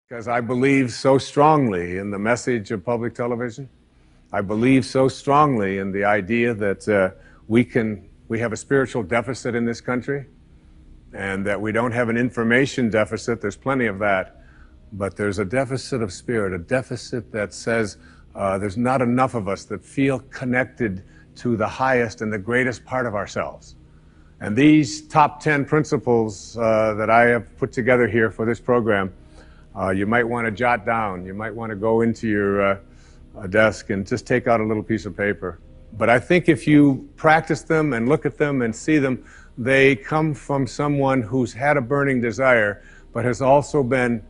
Because I believe so strongly in the message of public television. I believe so strongly in the idea that we have a spiritual deficit in this country, and that we don't have an information deficit. There's plenty of that, but there's a deficit of spirit, a deficit that says there's not enough of us that feel connected to the highest and the greatest part of ourselves. And these top 10 principles that I have put together here for this program, you might want to jot down. You might want to go into your desk and just take out a little piece of paper. But I think if you practice them and look at them and see them, they come from someone who's had a burning desire, but has also been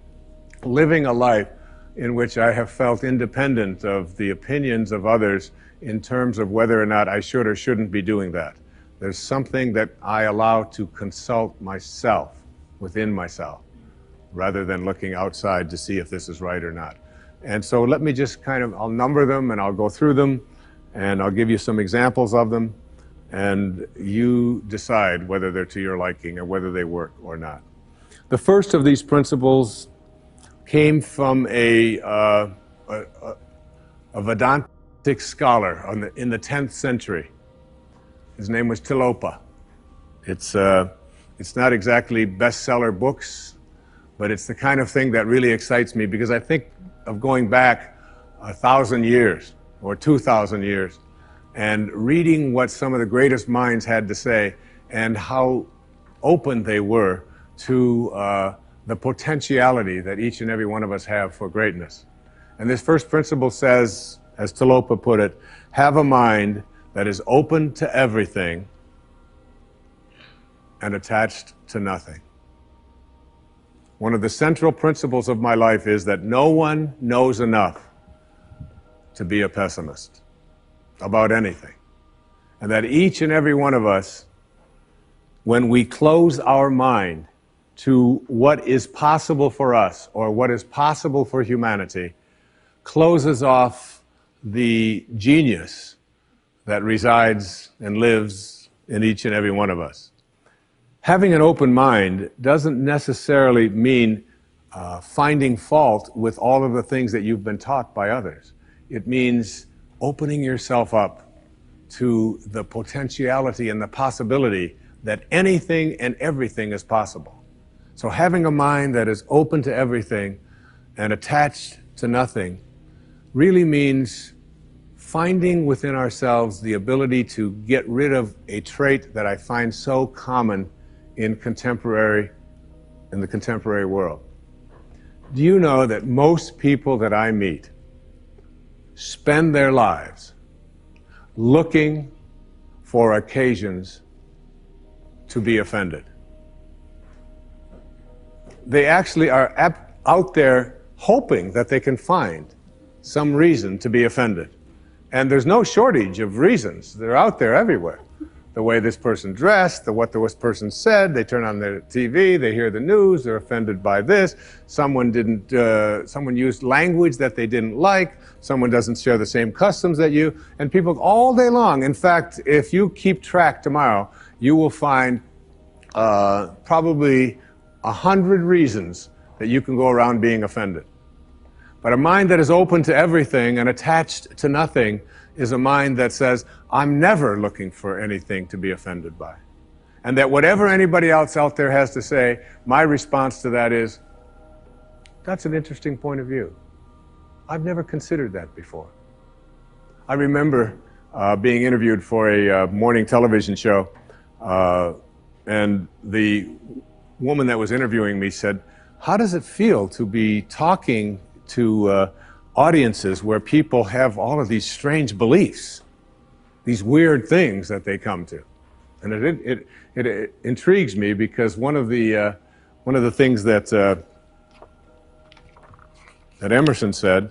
living a life in which I have felt independent of the opinions of others in terms of whether or not I should or shouldn't be doing that. There's something that I allow to consult myself, within myself, rather than looking outside to see if this is right or not. And so let me just I'll number them and I'll go through them and I'll give you some examples of them, and you decide whether they're to your liking or whether they work or not. The first of these principles came from a Vedantic scholar in the 10th century. His name was Tilopa. It's not exactly bestseller books, but it's the kind of thing that really excites me, because I think of going back 1,000 years or 2,000 years and reading what some of the greatest minds had to say and how open they were to the potentiality that each and every one of us have for greatness. And this first principle says, as Tilopa put it, have a mind that is open to everything and attached to nothing. One of the central principles of my life is that no one knows enough to be a pessimist about anything. And that each and every one of us, when we close our mind to what is possible for us or what is possible for humanity, closes off the genius that resides and lives in each and every one of us. Having an open mind doesn't necessarily mean finding fault with all of the things that you've been taught by others. It means opening yourself up to the potentiality and the possibility that anything and everything is possible. So having a mind that is open to everything and attached to nothing really means finding within ourselves the ability to get rid of a trait that I find so common in the contemporary world. Do you know that most people that I meet spend their lives looking for occasions to be offended? They actually are out there hoping that they can find some reason to be offended. And there's no shortage of reasons. They're out there everywhere. The way this person dressed, what this person said, they turn on their TV, they hear the news, they're offended by this, someone used language that they didn't like, someone doesn't share the same customs that you, and people all day long. In fact, if you keep track tomorrow, you will find probably 100 reasons that you can go around being offended. But a mind that is open to everything and attached to nothing is a mind that says, I'm never looking for anything to be offended by. And that whatever anybody else out there has to say, my response to that is, that's an interesting point of view. I've never considered that before. I remember being interviewed for a morning television show, and the woman that was interviewing me said, how does it feel to be talking to audiences where people have all of these strange beliefs, these weird things that they come to? And it intrigues me, because one of the things that Emerson said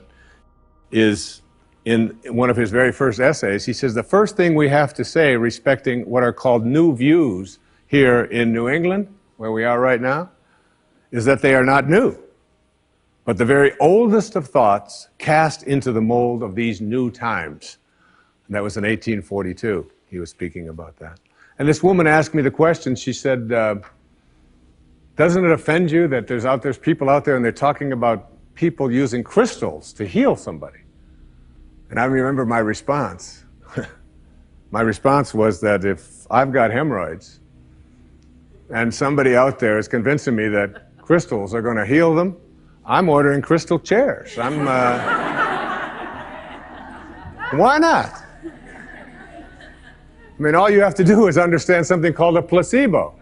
is in one of his very first essays. He says the first thing we have to say respecting what are called new views here in New England, where we are right now, is that they are not new, but the very oldest of thoughts cast into the mold of these new times. And that was in 1842. He was speaking about that. And this woman asked me the question. She said, doesn't it offend you that there's people out there and they're talking about people using crystals to heal somebody. And I remember my response. My response was that if I've got hemorrhoids and somebody out there is convincing me that crystals are going to heal them, I'm ordering crystal chairs. Why not? I mean, all you have to do is understand something called a placebo.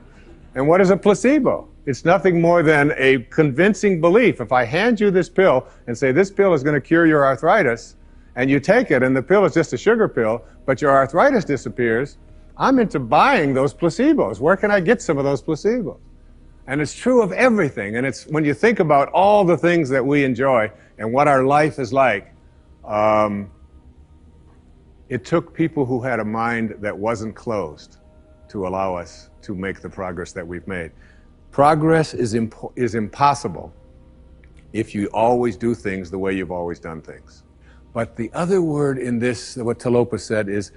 And what is a placebo? It's nothing more than a convincing belief. If I hand you this pill and say this pill is going to cure your arthritis, and you take it and the pill is just a sugar pill, but your arthritis disappears, I'm into buying those placebos. Where can I get some of those placebos? And it's true of everything. And it's when you think about all the things that we enjoy and what our life is like, it took people who had a mind that wasn't closed to allow us to make the progress that we've made. Progress is impossible if you always do things the way you've always done things. But the other word in this, what Talopa said, is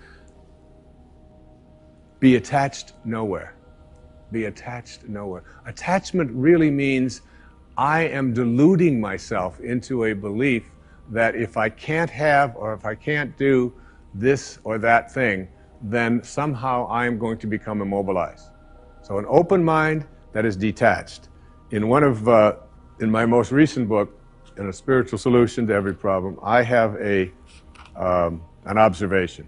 be attached nowhere. Be attached nowhere. Attachment really means I am deluding myself into a belief that if I can't have or if I can't do this or that thing, then somehow I am going to become immobilized. So an open mind that is detached. In my most recent book, in A Spiritual Solution to Every Problem, I have an observation.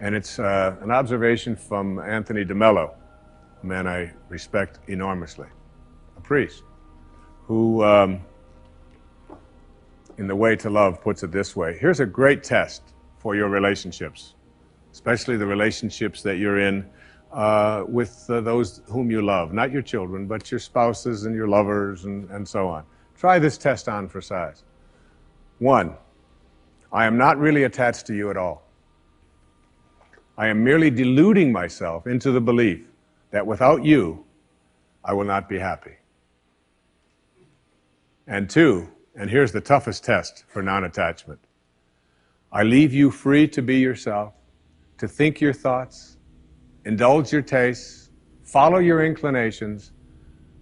And it's an observation from Anthony DeMello, a man I respect enormously, a priest, who, in The Way to Love, puts it this way. Here's a great test for your relationships, especially the relationships that you're in with those whom you love, not your children, but your spouses and your lovers and so on. Try this test on for size. 1, I am not really attached to you at all. I am merely deluding myself into the belief that without you, I will not be happy. And 2, and here's the toughest test for non-attachment, I leave you free to be yourself, to think your thoughts, indulge your tastes, follow your inclinations,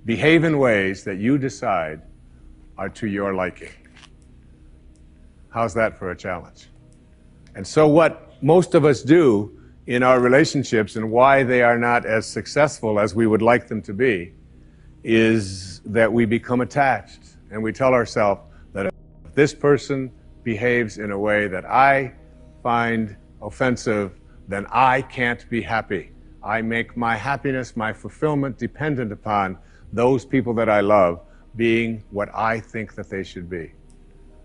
behave in ways that you decide are to your liking. How's that for a challenge? And so what most of us do in our relationships and why they are not as successful as we would like them to be is that we become attached and we tell ourselves that if this person behaves in a way that I find offensive, then I can't be happy. I make my happiness, my fulfillment dependent upon those people that I love being what I think that they should be.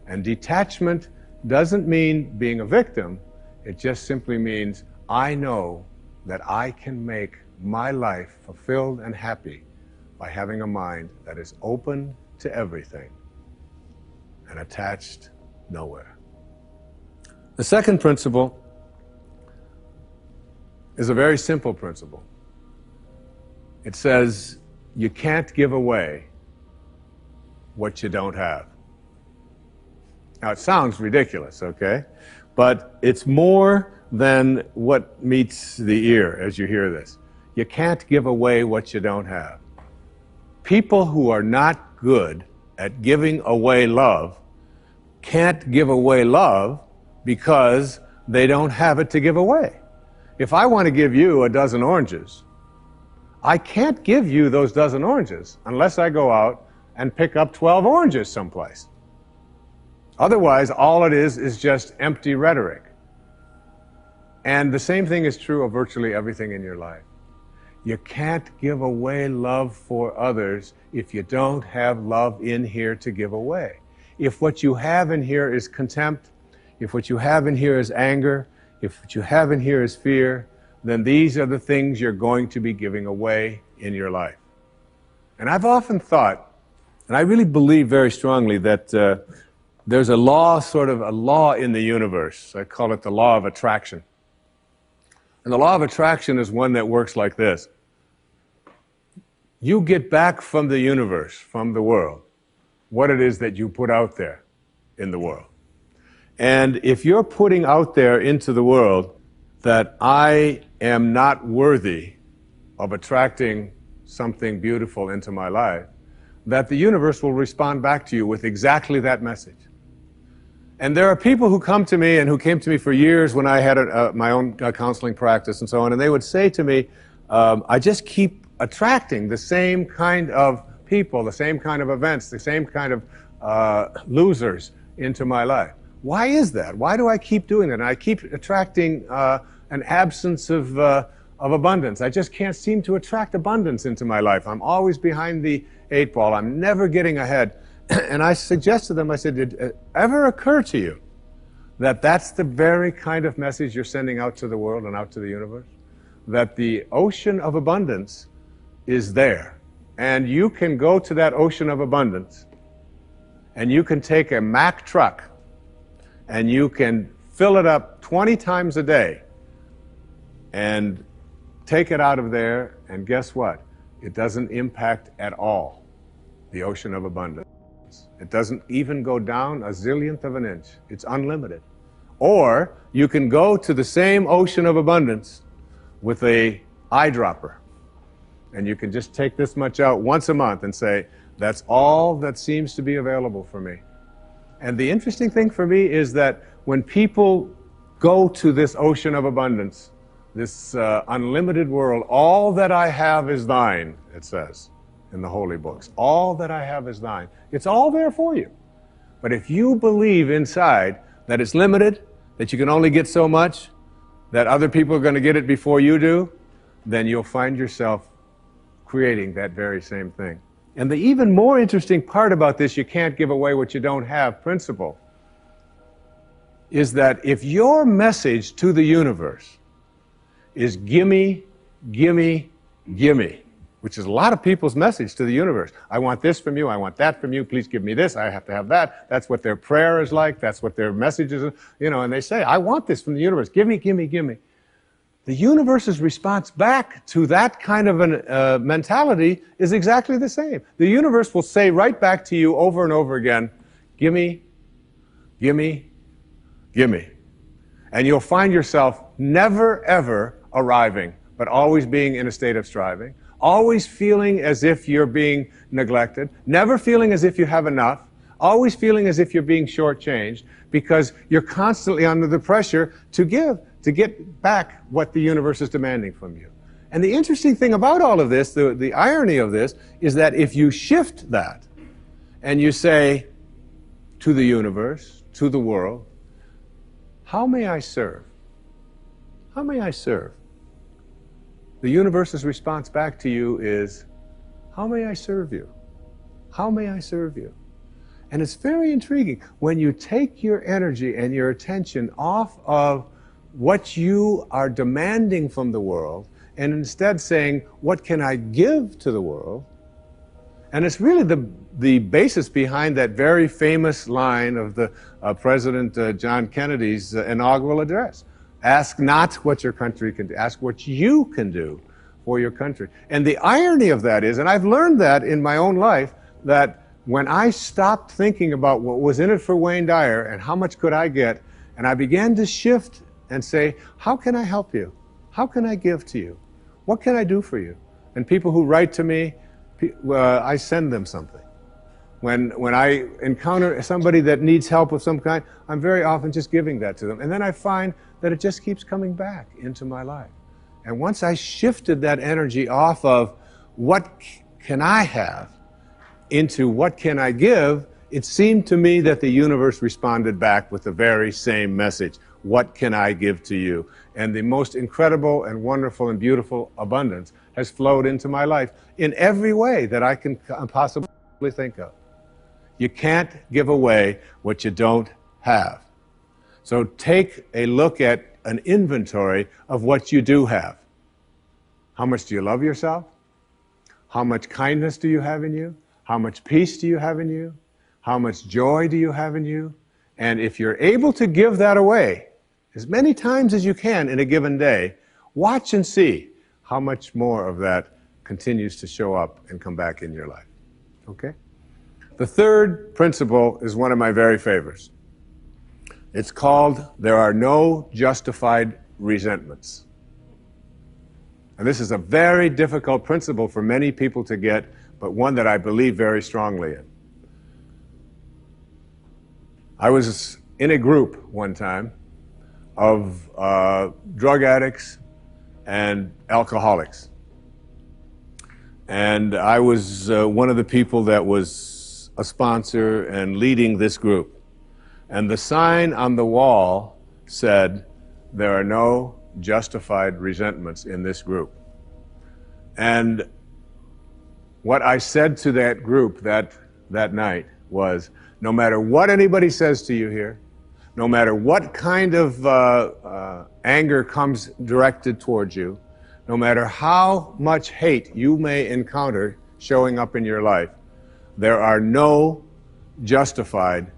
And detachment doesn't mean being a victim. It just simply means I know that I can make my life fulfilled and happy by having a mind that is open to everything and attached nowhere. The second principle is a very simple principle. It says you can't give away what you don't have. Now it sounds ridiculous, okay? But it's more than what meets the ear as you hear this. You can't give away what you don't have. People who are not good at giving away love can't give away love because they don't have it to give away. If I want to give you a dozen oranges, I can't give you those dozen oranges unless I go out and pick up 12 oranges someplace. Otherwise, all it is just empty rhetoric. And the same thing is true of virtually everything in your life. You can't give away love for others if you don't have love in here to give away. If what you have in here is contempt, if what you have in here is anger, if what you have in here is fear, then these are the things you're going to be giving away in your life. And I've often thought, and I really believe very strongly that there's a law, sort of a law in the universe. I call it the law of attraction. And the law of attraction is one that works like this. You get back from the universe, from the world, what it is that you put out there in the world. And if you're putting out there into the world that I am not worthy of attracting something beautiful into my life, that the universe will respond back to you with exactly that message. And there are people who come to me and who came to me for years when I had my own counseling practice and so on, and they would say to me, I just keep attracting the same kind of people, the same kind of events, the same kind of losers into my life. Why is that? Why do I keep doing that? And I keep attracting an absence of abundance. I just can't seem to attract abundance into my life. I'm always behind the 8 ball. I'm never getting ahead. And I suggested to them, I said, did it ever occur to you that that's the very kind of message you're sending out to the world and out to the universe? That the ocean of abundance is there. And you can go to that ocean of abundance and you can take a Mack truck and you can fill it up 20 times a day and take it out of there, and guess what? It doesn't impact at all the ocean of abundance. It doesn't even go down a zillionth of an inch. It's unlimited. Or you can go to the same ocean of abundance with a eyedropper, and you can just take this much out once a month and say, that's all that seems to be available for me. And the interesting thing for me is that when people go to this ocean of abundance, this unlimited world, all that I have is thine, it says in the holy books. All that I have is thine. It's all there for you. But if you believe inside that it's limited, that you can only get so much, that other people are going to get it before you do, then you'll find yourself creating that very same thing. And the even more interesting part about this, you can't give away what you don't have principle, is that if your message to the universe is gimme, gimme, gimme, which is a lot of people's message to the universe. I want this from you, I want that from you, please give me this, I have to have that. That's what their prayer is like, that's what their message is, and they say, I want this from the universe, gimme, gimme, gimme. The universe's response back to that kind of a mentality is exactly the same. The universe will say right back to you over and over again, gimme, gimme, gimme. And you'll find yourself never ever arriving, but always being in a state of striving, always feeling as if you're being neglected, never feeling as if you have enough, always feeling as if you're being shortchanged, because you're constantly under the pressure to give, to get back what the universe is demanding from you. And the interesting thing about all of this, the irony of this, is that if you shift that and you say to the universe, to the world, how may I serve? How may I serve? The universe's response back to you is, how may I serve you? How may I serve you? And it's very intriguing. When you take your energy and your attention off of what you are demanding from the world, and instead saying, what can I give to the world? And it's really the basis behind that very famous line of the President John Kennedy's inaugural address. Ask not what your country can do, ask what you can do for your country. And the irony of that is, and I've learned that in my own life, that when I stopped thinking about what was in it for Wayne Dyer and how much could I get, and I began to shift and say, how can I help you? How can I give to you? What can I do for you? And people who write to me, I send them something. When I encounter somebody that needs help of some kind, I'm very often just giving that to them. And then I find that it just keeps coming back into my life. And once I shifted that energy off of what can I have into what can I give, it seemed to me that the universe responded back with the very same message. What can I give to you? And the most incredible and wonderful and beautiful abundance has flowed into my life in every way that I can possibly think of. You can't give away what you don't have. So take a look at an inventory of what you do have. How much do you love yourself? How much kindness do you have in you? How much peace do you have in you? How much joy do you have in you? And if you're able to give that away as many times as you can in a given day, watch and see how much more of that continues to show up and come back in your life. Okay? The third principle is one of my very favorites. It's called, there are no justified resentments. And this is a very difficult principle for many people to get, but one that I believe very strongly in. I was in a group one time of drug addicts and alcoholics. And I was one of the people that was a sponsor and leading this group. And the sign on the wall said, "There are no justified resentments in this group." And what I said to that group that night was, no matter what anybody says to you here, no matter what kind of anger comes directed towards you, no matter how much hate you may encounter showing up in your life, there are no justified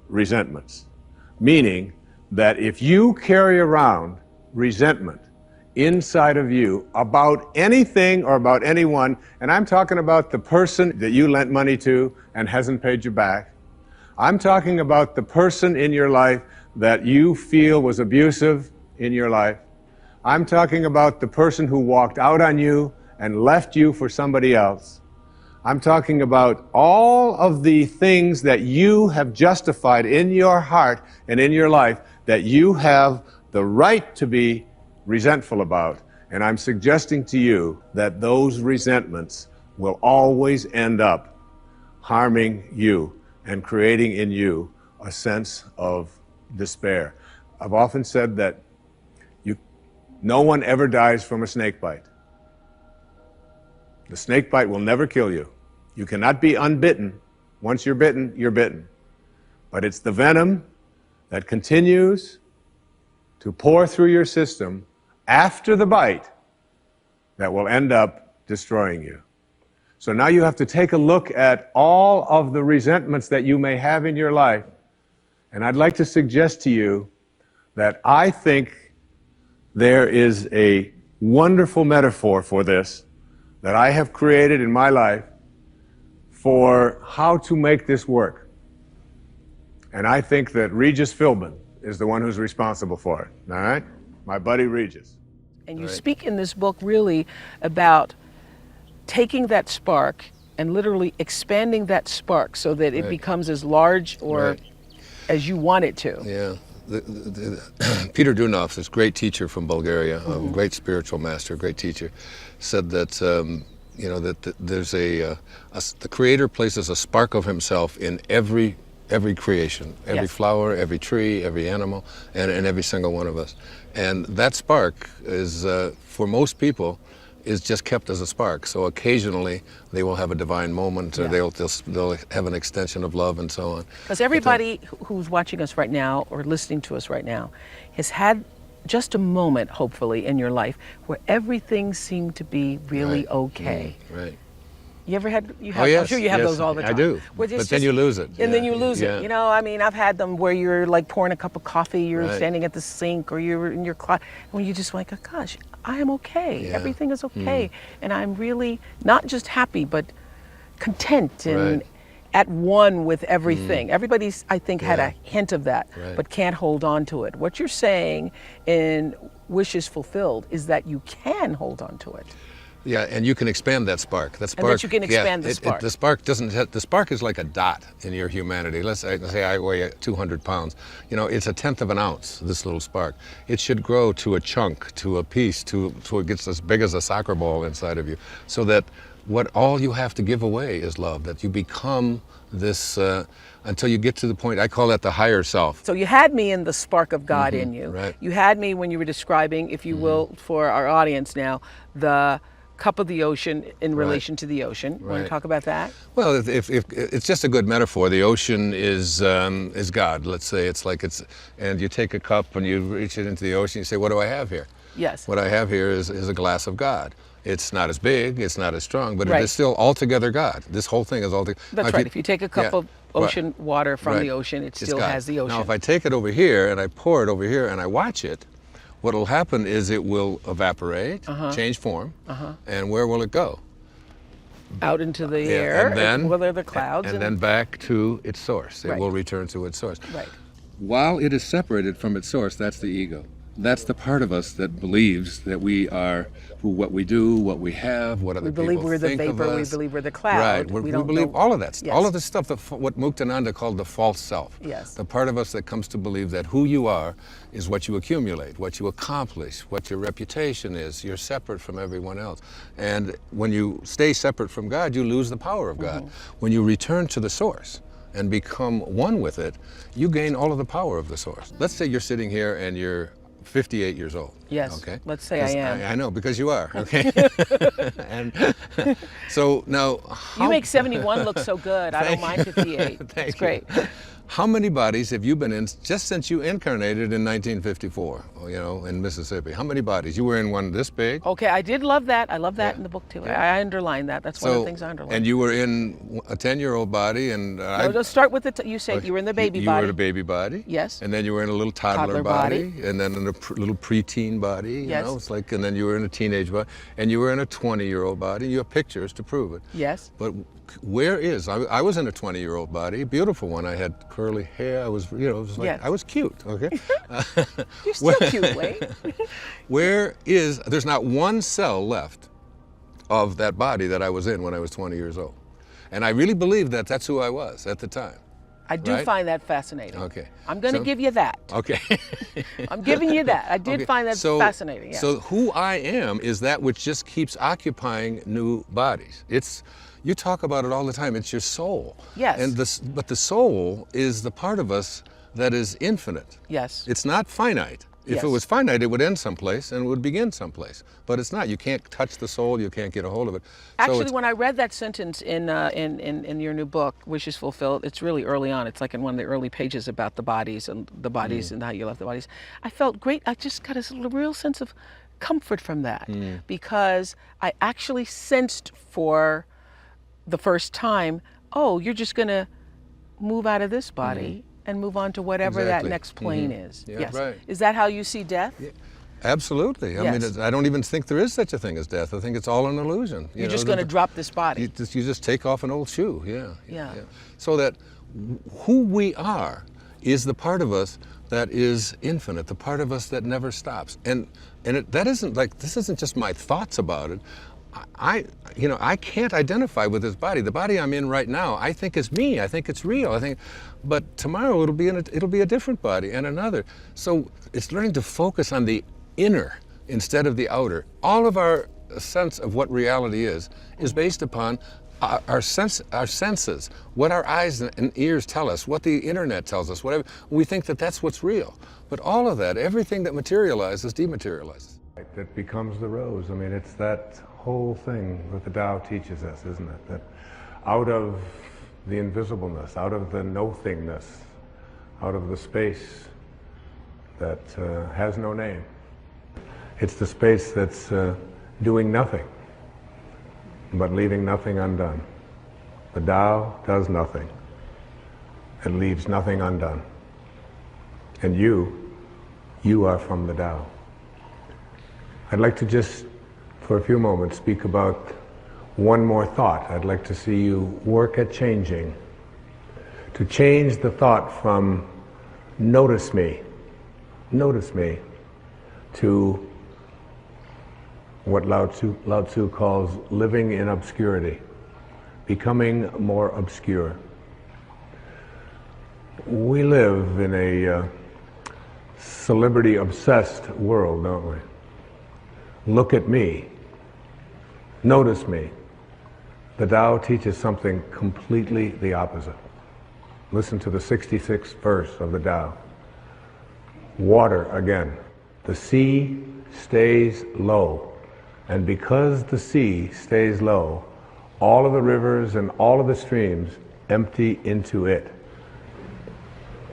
resentments. Meaning that if you carry around resentment inside of you about anything or about anyone, and I'm talking about the person that you lent money to and hasn't paid you back, I'm talking about the person in your life that you feel was abusive in your life, I'm talking about the person who walked out on you and left you for somebody else. I'm talking about all of the things that you have justified in your heart and in your life that you have the right to be resentful about. And I'm suggesting to you that those resentments will always end up harming you and creating in you a sense of despair. I've often said that no one ever dies from a snake bite. The snake bite will never kill you. You cannot be unbitten. Once you're bitten, you're bitten. But it's the venom that continues to pour through your system after the bite that will end up destroying you. So now you have to take a look at all of the resentments that you may have in your life. And I'd like to suggest to you that I think there is a wonderful metaphor for this that I have created in my life for how to make this work. And I think that Regis Philbin is the one who's responsible for it, all right? My buddy Regis. And you speak in this book really about taking that spark and literally expanding that spark so that it becomes as large or as you want it to. Yeah. Peter Dunov, this great teacher from Bulgaria, a great spiritual master, great teacher, said that that there's the Creator places a spark of Himself in every creation, every flower, every tree, every animal, and every single one of us. And that spark is, for most people, is just kept as a spark. So occasionally they will have a divine moment, or they'll have an extension of love, and so on. Because everybody who's watching us right now or listening to us right now has had just a moment, hopefully, in your life where everything seemed to be really okay. Right. You ever had? You have, Oh, yes, I'm sure you have those all the time. I do. But then you lose it. And then you lose it. You know, I mean, I've had them where you're like pouring a cup of coffee, you're standing at the sink, or you're in your closet, when you just like, oh, gosh, I am okay. Everything is okay. And I'm really not just happy, but content and at one with everything. Everybody's, I think, had a hint of that, but can't hold on to it. What you're saying in Wishes Fulfilled is that you can hold on to it. Yeah, and you can expand that spark. That spark. And that you can expand the spark. The spark doesn't. The spark is like a dot in your humanity. Let's say I weigh 200 pounds. You know, it's a tenth of an ounce. This little spark. It should grow to a chunk, to a piece, to it gets as big as a soccer ball inside of you. So that all you have to give away is love. That you become this until you get to the point. I call that the higher self. So you had me in the spark of God in you. Right. You had me when you were describing, if you will, for our audience now, the cup of the ocean in relation to the ocean. Want to talk about that? Well, if it's just a good metaphor. The ocean is God. Let's say and you take a cup and you reach it into the ocean. You say, what do I have here? Yes. What I have here is a glass of God. It's not as big, it's not as strong, but it is still altogether God. This whole thing is altogether. That's right. If you take a cup of ocean water from the ocean, it still has the ocean. Now, if I take it over here and I pour it over here and I watch it, what will happen is it will evaporate, change form, and where will it go? Out into the air, and then, where are the clouds? And then back to its source. It will return to its source. Right. While it is separated from its source, that's the ego. that's the part of us that believes that we are what we do, what we have, what other people think of us. We believe we're the vapor, we believe we're the cloud. Right, we believe all of that. Yes. All of this stuff, what Muktananda called the false self. Yes. The part of us that comes to believe that who you are is what you accumulate, what you accomplish, what your reputation is. You're separate from everyone else. And when you stay separate from God, you lose the power of God. When you return to the source and become one with it, you gain all of the power of the source. Let's say you're sitting here and you're 58 years old. Yes. Okay. Let's say I am. I know, because you are. Okay. And so now, you make 71 look so good. I don't mind 58. It's great. How many bodies have you been in just since you incarnated in 1954? You know, in Mississippi. How many bodies? You were in one this big. Okay, I did love that. I love that in the book too. I underlined that. That's one of the things I underlined. And you were in a 10-year-old body, and let's start with you said you were in the baby body. You were in a baby body. Yes. And then you were in a little toddler body, and then in a little preteen body. Yes. You know, it's like, and then you were in a teenage body, and you were in a 20-year-old body. You have pictures to prove it. Yes. But where is, I was in a 20-year-old body, a beautiful one. I had curly hair. I was, you know, it was like, I was cute, okay? You're still cute, Wade. There's not one cell left of that body that I was in when I was 20 years old. And I really believe that that's who I was at the time. I do find that fascinating. Okay. I'm going to give you that. Okay. I'm giving you that. I did find that fascinating. Yes. So who I am is that which just keeps occupying new bodies. You talk about it all the time. It's your soul. Yes. But the soul is the part of us that is infinite. Yes. It's not finite. If it was finite, it would end someplace and would begin someplace. But it's not. You can't touch the soul. You can't get a hold of it. Actually, when I read that sentence in your new book, Wishes Fulfilled, it's really early on. It's like in one of the early pages about the bodies and how you left the bodies. I felt great. I just got a real sense of comfort from that because I actually sensed for the first time, oh, you're just going to move out of this body and move on to whatever that next plane is. Yeah, yes. right. Is that how you see death? Yeah. Absolutely. I mean, I don't even think there is such a thing as death. I think it's all an illusion. You're just going to drop this body. You just take off an old shoe. Yeah. So that who we are is the part of us that is infinite, the part of us that never stops. And that isn't like, this isn't just my thoughts about it. I can't identify with this body. The body I'm in right now, I think is me. I think it's real. But tomorrow it'll be a different body and another. So it's learning to focus on the inner instead of the outer. All of our sense of what reality is based upon our senses, what our eyes and ears tell us, what the internet tells us, whatever. We think that that's what's real. But all of that, everything that materializes, dematerializes. That becomes the rose. I mean, it's that whole thing that the Tao teaches us, isn't it? That out of the invisibleness, out of the no-thingness, out of the space that has no name, it's the space that's doing nothing, but leaving nothing undone. The Tao does nothing. It leaves nothing undone. And you are from the Tao. I'd like to just, for a few moments, speak about one more thought. I'd like to see you work at changing. To change the thought from notice me, to what Lao Tzu calls living in obscurity, becoming more obscure. We live in a celebrity-obsessed world, don't we? Look at me. Notice me. The Tao teaches something completely the opposite. Listen to the 66th verse of the Tao. Water again. The sea stays low. And because the sea stays low, all of the rivers and all of the streams empty into it.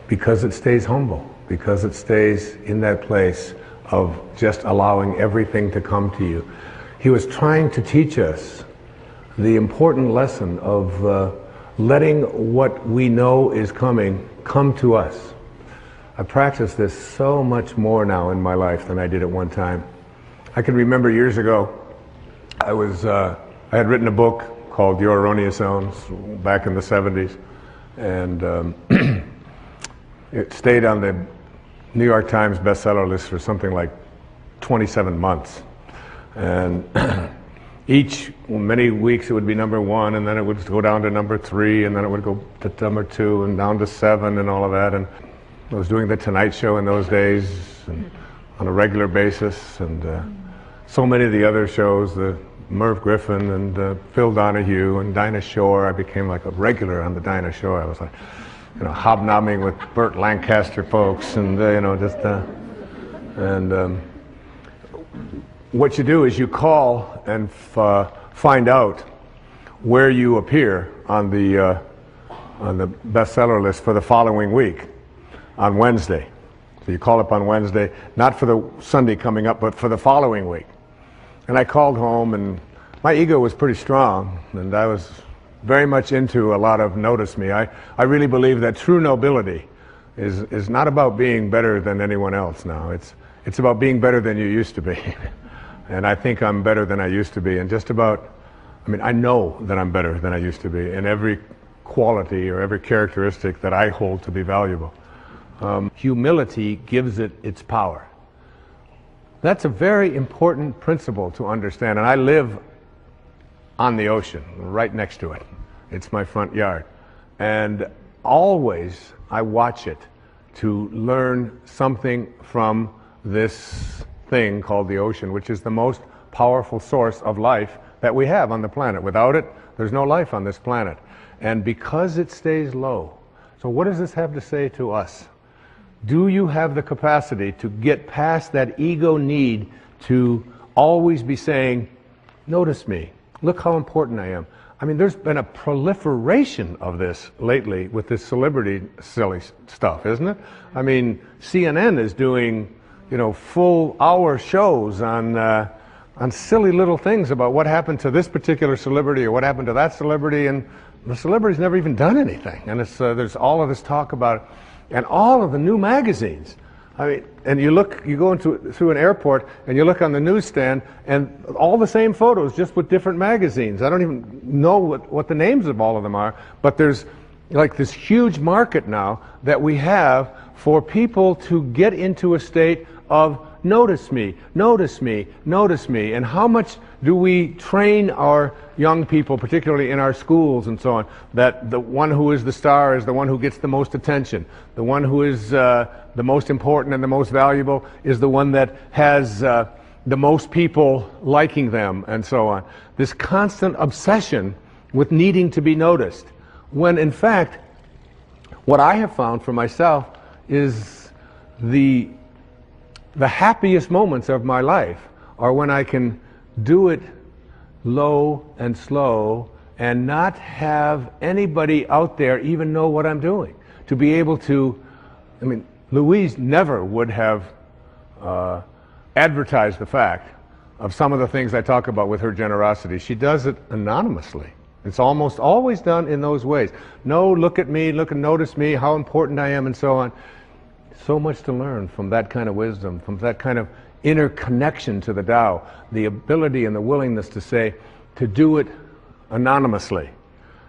Because it stays humble. Because it stays in that place of just allowing everything to come to you. He was trying to teach us the important lesson of letting what we know is coming come to us. I practice this so much more now in my life than I did at one time. I can remember years ago, I had written a book called Your Erroneous Zones back in the 70s, and it stayed on the New York Times bestseller list for something like 27 months. And many weeks it would be number 1, and then it would go down to number 3, and then it would go to number 2, and down to 7, and all of that. And I was doing the Tonight Show in those days, and on a regular basis, and so many of the other shows, the Merv Griffin and Phil Donahue and Dinah Shore. I became like a regular on the Dinah Shore. I was like, hobnobbing with Burt Lancaster folks, and what you do is you call and find out where you appear on the bestseller list for the following week on Wednesday. So you call up on Wednesday, not for the Sunday coming up, but for the following week. And I called home, and my ego was pretty strong, and I was very much into a lot of notice me. I really believe that true nobility is not about being better than anyone else now. It's about being better than you used to be. And I think I'm better than I used to be. And I know that I'm better than I used to be in every quality or every characteristic that I hold to be valuable. Humility gives it its power. That's a very important principle to understand. And I live on the ocean, right next to it. It's my front yard. And always I watch it to learn something from this thing called the ocean, which is the most powerful source of life that we have on the planet. Without it, there's no life on this planet. And because it stays low, so what does this have to say to us? Do you have the capacity to get past that ego need to always be saying, notice me, look how important I am? I mean, there's been a proliferation of this lately with this celebrity silly stuff, isn't it? I mean, CNN is doing, full hour shows on silly little things about what happened to this particular celebrity or what happened to that celebrity, and the celebrity's never even done anything. And there's all of this talk about it. And all of the new magazines. I mean, and you go through an airport and you look on the newsstand, and all the same photos, just with different magazines. I don't even know what the names of all of them are, but there's like this huge market now that we have for people to get into a state of notice me, notice me, notice me. And how much do we train our young people, particularly in our schools and so on, that the one who is the star is the one who gets the most attention. The one who is the most important and the most valuable is the one that has the most people liking them, and so on. This constant obsession with needing to be noticed, when in fact, what I have found for myself is the happiest moments of my life are when I can do it low and slow and not have anybody out there even know what I'm doing. To be able to, Louise never would have advertised the fact of some of the things I talk about with her generosity. She does it anonymously. It's almost always done in those ways. No, look at me, look and notice me, how important I am, and so on. So much to learn from that kind of wisdom, from that kind of inner connection to the Tao, the ability and the willingness to do it anonymously,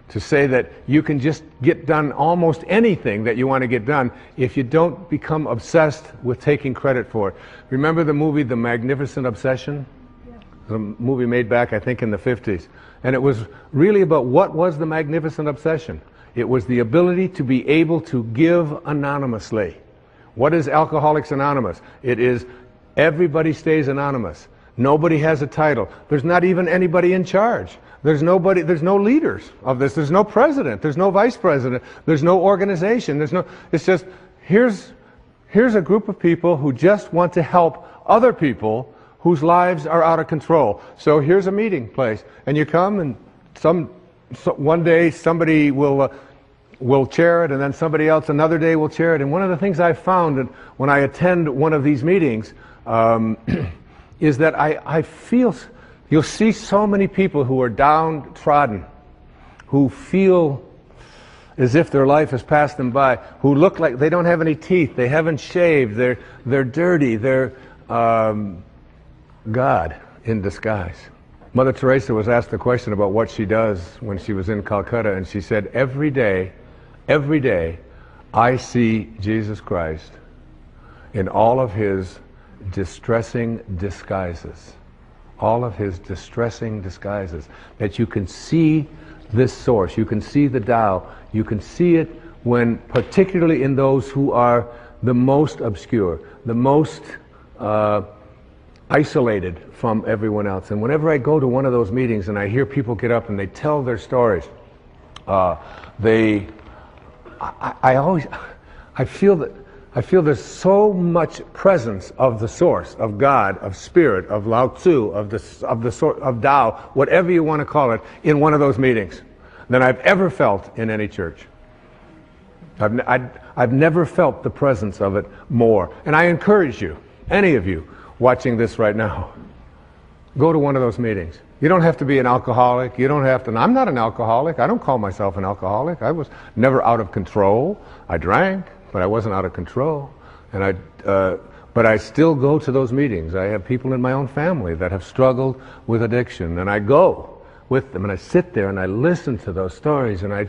to say that you can just get done almost anything that you want to get done if you don't become obsessed with taking credit for it. Remember the movie The Magnificent Obsession? Yeah. The movie made back, I think, in the 50s. And it was really about what was the magnificent obsession. It was the ability to be able to give anonymously. What is Alcoholics Anonymous? It is everybody stays anonymous. Nobody has a title. There's not even anybody in charge. There's no leaders of this. There's no president. There's no vice president. There's no organization. It's just, here's a group of people who just want to help other people whose lives are out of control. So here's a meeting place. And you come, and one day somebody will chair it, and then somebody else another day will chair it. And one of the things I've found when I attend one of these meetings is that I feel, you'll see so many people who are downtrodden, who feel as if their life has passed them by, who look like they don't have any teeth, they haven't shaved, they're dirty, they're God in disguise. Mother Teresa was asked the question about what she does when she was in Calcutta, and she said, every day, I see Jesus Christ in all of his distressing disguises. All of his distressing disguises. That you can see this source, you can see the Tao, you can see it when, particularly in those who are the most obscure, the most isolated from everyone else. And whenever I go to one of those meetings and I hear people get up and they tell their stories, I feel there's so much presence of the source, of God, of spirit, of Lao Tzu, of Tao, whatever you want to call it, in one of those meetings than I've ever felt in any church. I've never felt the presence of it more. And I encourage you, any of you watching this right now, go to one of those meetings. You don't have to be an alcoholic. You don't have to. I'm not an alcoholic. I don't call myself an alcoholic. I was never out of control. I drank, but I wasn't out of control. And but I still go to those meetings. I have people in my own family that have struggled with addiction, and I go with them, and I sit there and I listen to those stories, and I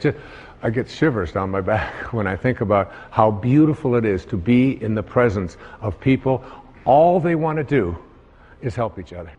get shivers down my back when I think about how beautiful it is to be in the presence of people. All they want to do is help each other.